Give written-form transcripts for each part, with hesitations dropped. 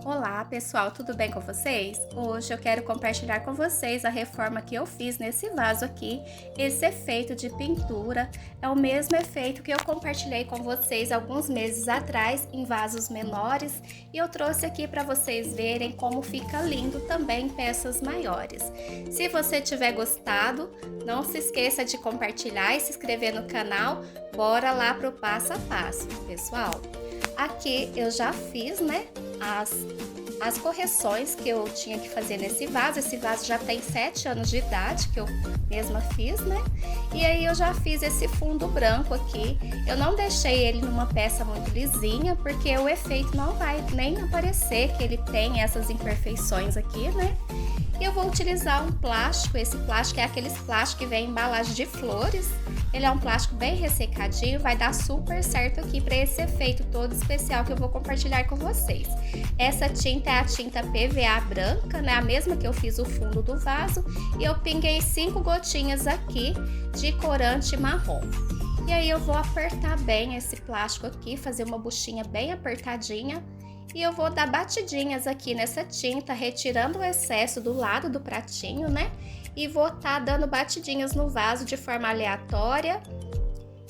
Olá pessoal, tudo bem com vocês? Hoje eu quero compartilhar com vocês a reforma que eu fiz nesse vaso aqui. Esse efeito de pintura é o mesmo efeito que eu compartilhei com vocês alguns meses atrás em vasos menores e eu trouxe aqui para vocês verem como fica lindo também em peças maiores. Se você tiver gostado, não se esqueça de compartilhar e se inscrever no canal. Bora lá pro passo a passo, pessoal. Aqui eu já fiz, né, as correções que eu tinha que fazer nesse vaso. Esse vaso já tem 7 anos de idade, que eu mesma fiz, né? E aí eu já fiz esse fundo branco aqui. Eu não deixei ele numa peça muito lisinha, porque o efeito não vai nem aparecer que ele tem essas imperfeições aqui, né? E eu vou utilizar um plástico. Esse plástico é aqueles plásticos que vem em embalagem de flores. Ele é um plástico bem ressecadinho, vai dar super certo aqui para esse efeito todo especial que eu vou compartilhar com vocês. Essa tinta é a tinta PVA branca, né? A mesma que eu fiz o fundo do vaso. E eu pinguei 5 gotinhas aqui de corante marrom. E aí eu vou apertar bem esse plástico aqui, fazer uma buchinha bem apertadinha. E eu vou dar batidinhas aqui nessa tinta, retirando o excesso do lado do pratinho, né? E vou estar dando batidinhas no vaso de forma aleatória.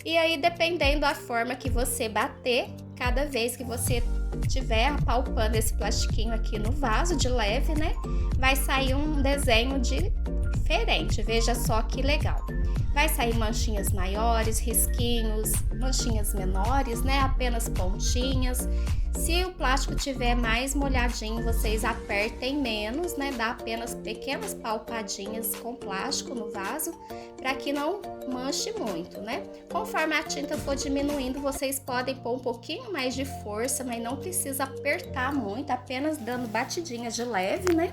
E aí, dependendo da forma que você bater, cada vez que você estiver apalpando esse plastiquinho aqui no vaso de leve, né? Vai sair um desenho diferente, veja só que legal. Vai sair manchinhas maiores, risquinhos, manchinhas menores, né? Apenas pontinhas. Se o plástico tiver mais molhadinho, vocês apertem menos, né? Dá apenas pequenas palpadinhas com plástico no vaso, para que não manche muito, né? Conforme a tinta for diminuindo, vocês podem pôr um pouquinho mais de força, mas não precisa apertar muito, apenas dando batidinhas de leve, né?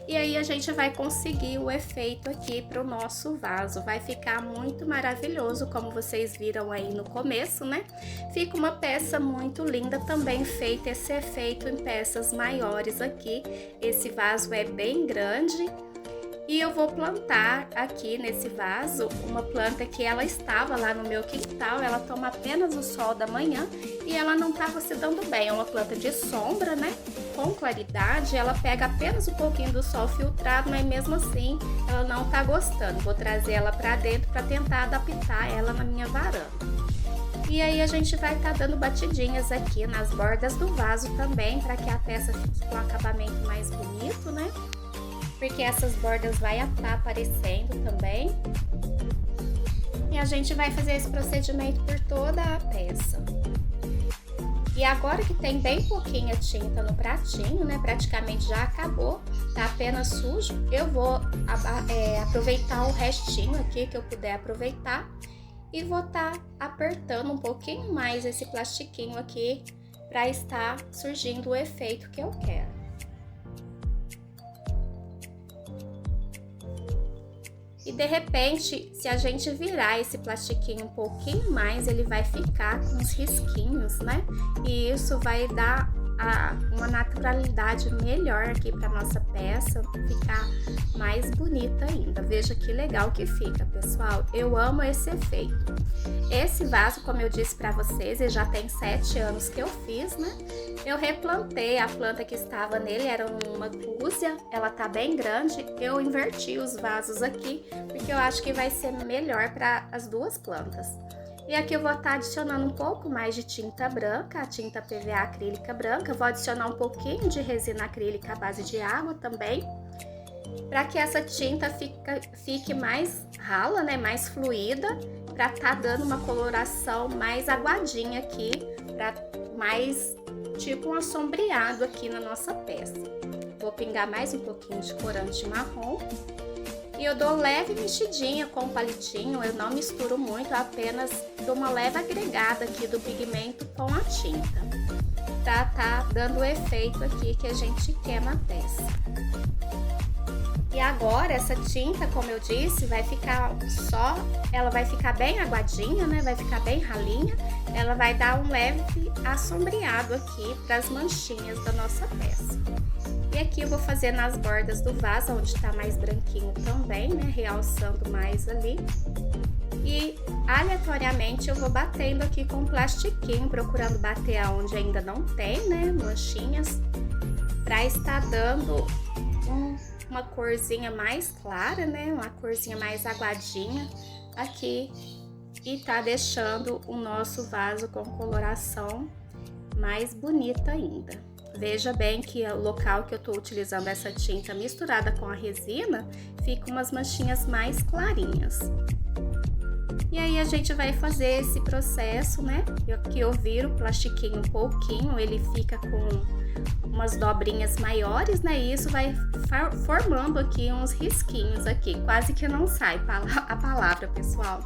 E aí a gente vai conseguir o efeito aqui para o nosso vaso. Vai ficar muito maravilhoso, como vocês viram aí no começo, né? Fica uma peça muito linda também, feita esse efeito em peças maiores aqui. Esse vaso é bem grande. E eu vou plantar aqui nesse vaso uma planta que ela estava lá no meu quintal. Ela toma apenas o sol da manhã e ela não estava se dando bem. É uma planta de sombra, né? Com claridade, ela pega apenas um pouquinho do sol filtrado, mas mesmo assim ela não tá gostando. Vou trazer ela para dentro para tentar adaptar ela na minha varanda. E aí a gente vai estar dando batidinhas aqui nas bordas do vaso também, para que a peça fique com um acabamento mais bonito, né? Porque essas bordas vai estar aparecendo também. E a gente vai fazer esse procedimento por toda a peça. E agora que tem bem pouquinha tinta no pratinho, né? Praticamente já acabou, tá apenas sujo. Eu vou aproveitar o restinho aqui que eu puder aproveitar. E vou estar apertando um pouquinho mais esse plastiquinho aqui para estar surgindo o efeito que eu quero. E de repente, se a gente virar esse plastiquinho um pouquinho mais, ele vai ficar com uns risquinhos, né? E isso vai dar uma naturalidade melhor aqui para nossa peça, ficar mais bonita ainda. Veja que legal que fica, pessoal. Eu amo esse efeito. Esse vaso, como eu disse para vocês, ele já tem 7 anos que eu fiz, né? Eu replantei a planta que estava nele, era uma cúzia, ela tá bem grande. Eu inverti os vasos aqui, porque eu acho que vai ser melhor para as duas plantas. E aqui eu vou estar adicionando um pouco mais de tinta branca, a tinta PVA acrílica branca. Vou adicionar um pouquinho de resina acrílica à base de água também, para que essa tinta fique mais rala, né, mais fluida, para estar dando uma coloração mais aguadinha aqui, para mais tipo um assombreado aqui na nossa peça. Vou pingar mais um pouquinho de corante marrom. E eu dou leve mexidinha com o palitinho, eu não misturo muito, eu apenas dou uma leve agregada aqui do pigmento com a tinta, pra tá dando o efeito aqui que a gente quer na peça. E agora essa tinta, como eu disse, vai ficar ela vai ficar bem aguadinha, né? Vai ficar bem ralinha, ela vai dar um leve assombreado aqui para as manchinhas da nossa peça. E aqui eu vou fazer nas bordas do vaso, onde tá mais branquinho também, né? Realçando mais ali. E aleatoriamente eu vou batendo aqui com um plastiquinho, procurando bater aonde ainda não tem, né? Manchinhas. para estar dando uma corzinha mais clara, né? Uma corzinha mais aguadinha aqui e tá deixando o nosso vaso com coloração mais bonita ainda. Veja bem que o local que eu tô utilizando essa tinta misturada com a resina, fica umas manchinhas mais clarinhas. E aí a gente vai fazer esse processo, né? Aqui eu viro o plastiquinho um pouquinho, ele fica com umas dobrinhas maiores, né? E isso vai formando aqui uns risquinhos aqui, quase que não sai a palavra, pessoal.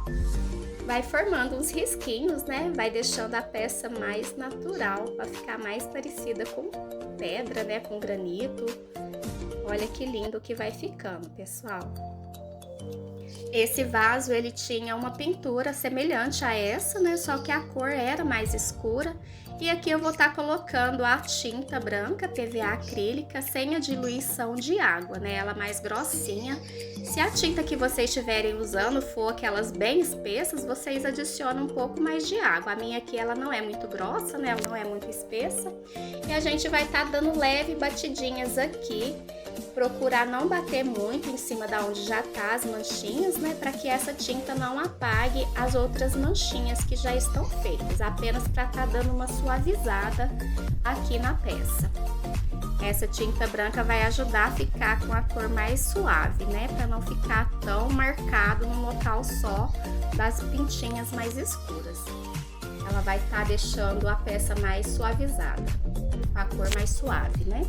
Vai formando uns risquinhos, né? Vai deixando a peça mais natural, para ficar mais parecida com pedra, né? Com granito. Olha que lindo que vai ficando, pessoal. Esse vaso, ele tinha uma pintura semelhante a essa, né? Só que a cor era mais escura. E aqui eu vou estar colocando a tinta branca, PVA acrílica, sem a diluição de água, né? Ela mais grossinha. Se a tinta que vocês estiverem usando for aquelas bem espessas, vocês adicionam um pouco mais de água. A minha aqui, ela não é muito grossa, né? Ela não é muito espessa. E a gente vai estar dando leve batidinhas aqui. Procurar não bater muito em cima da onde já tá as manchinhas, né? Para que essa tinta não apague as outras manchinhas que já estão feitas. Apenas para estar dando uma suavizada aqui na peça. Essa tinta branca vai ajudar a ficar com a cor mais suave, né? Para não ficar tão marcado num local só das pintinhas mais escuras. Ela vai estar deixando a peça mais suavizada, com a cor mais suave, né?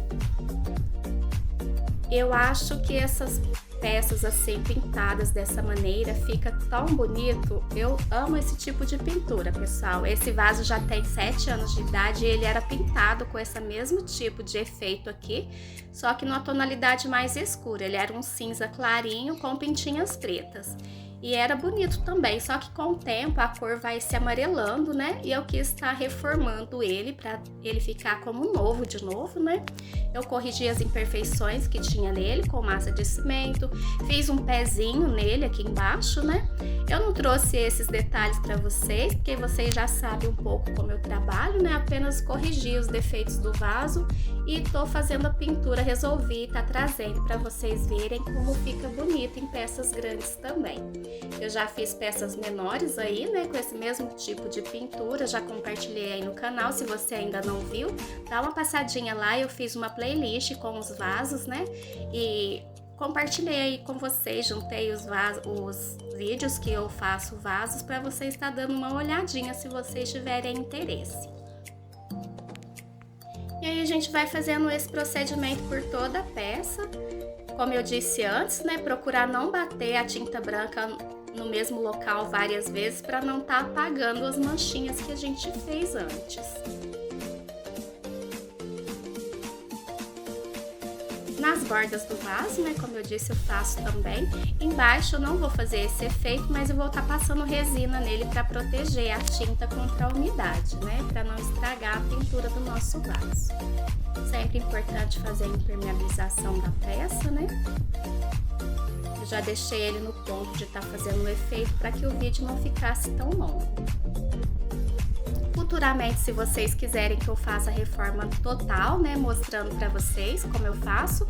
Eu acho que essas peças assim pintadas dessa maneira fica tão bonito. Eu amo esse tipo de pintura, pessoal. Esse vaso já tem 7 anos de idade e ele era pintado com esse mesmo tipo de efeito aqui, só que numa tonalidade mais escura. Ele era um cinza clarinho com pintinhas pretas. E era bonito também, só que com o tempo a cor vai se amarelando, né? E eu quis estar reformando ele para ele ficar como novo de novo, né? Eu corrigi as imperfeições que tinha nele com massa de cimento, fiz um pezinho nele aqui embaixo, né? Eu não trouxe esses detalhes para vocês, porque vocês já sabem um pouco como eu trabalho, né? Apenas corrigi os defeitos do vaso e tô fazendo a pintura, resolvi tá trazendo para vocês verem como fica bonito em peças grandes também. Eu já fiz peças menores aí, né, com esse mesmo tipo de pintura, já compartilhei aí no canal, se você ainda não viu, dá uma passadinha lá, eu fiz uma playlist com os vasos, né, e compartilhei aí com vocês, juntei os vídeos que eu faço vasos para vocês estar dando uma olhadinha se vocês tiverem interesse. E aí a gente vai fazendo esse procedimento por toda a peça. Como eu disse antes, né, procurar não bater a tinta branca no mesmo local várias vezes para não estar apagando as manchinhas que a gente fez antes. Nas bordas do vaso, né, como eu disse, eu faço também. Embaixo eu não vou fazer esse efeito, mas eu vou estar passando resina nele para proteger a tinta contra a umidade, né, para não estragar a pintura do nosso vaso. Sempre importante fazer a impermeabilização da peça, né? Eu já deixei ele no ponto de estar fazendo o efeito para que o vídeo não ficasse tão longo. Futuramente, se vocês quiserem que eu faça a reforma total, né, mostrando para vocês como eu faço,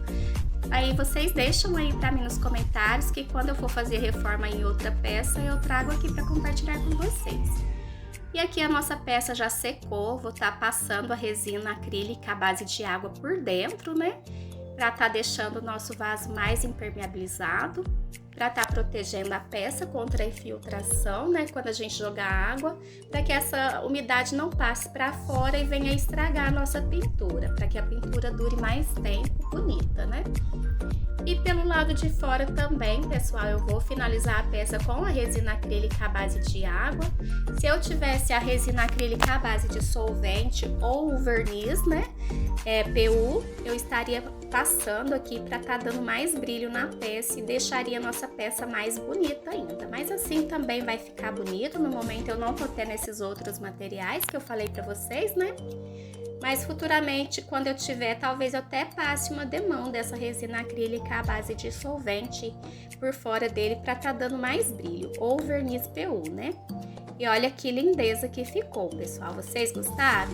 aí vocês deixam aí para mim nos comentários que quando eu for fazer reforma em outra peça, eu trago aqui para compartilhar com vocês. E aqui a nossa peça já secou, vou estar passando a resina acrílica à base de água por dentro, né? Para estar deixando o nosso vaso mais impermeabilizado, para estar protegendo a peça contra a infiltração, né? Quando a gente jogar água, para que essa umidade não passe para fora e venha estragar a nossa pintura, para que a pintura dure mais tempo, bonita, né? E pelo lado de fora também, pessoal, eu vou finalizar a peça com a resina acrílica à base de água. Se eu tivesse a resina acrílica à base de solvente ou o verniz, né, PU, eu estaria passando aqui para estar dando mais brilho na peça e deixaria a nossa peça mais bonita ainda. Mas assim também vai ficar bonito. No momento eu não tô tendo esses outros materiais que eu falei para vocês, né? Mas futuramente, quando eu tiver, talvez eu até passe uma demão dessa resina acrílica à base de solvente por fora dele para estar dando mais brilho, ou verniz PU, né? E olha que lindeza que ficou, pessoal. Vocês gostaram?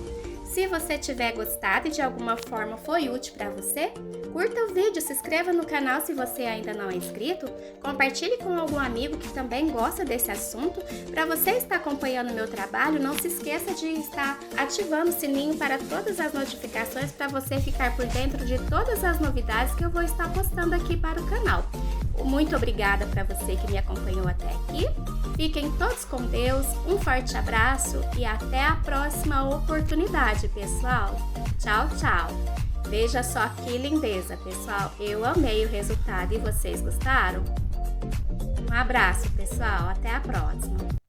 Se você tiver gostado e de alguma forma foi útil para você, curta o vídeo, se inscreva no canal se você ainda não é inscrito, compartilhe com algum amigo que também gosta desse assunto. Para você estar acompanhando o meu trabalho, não se esqueça de estar ativando o sininho para todas as notificações para você ficar por dentro de todas as novidades que eu vou estar postando aqui para o canal. Muito obrigada para você que me acompanhou até aqui. Fiquem todos com Deus, um forte abraço e até a próxima oportunidade, pessoal. Tchau, tchau. Veja só que lindeza, pessoal. Eu amei o resultado e vocês gostaram? Um abraço, pessoal. Até a próxima.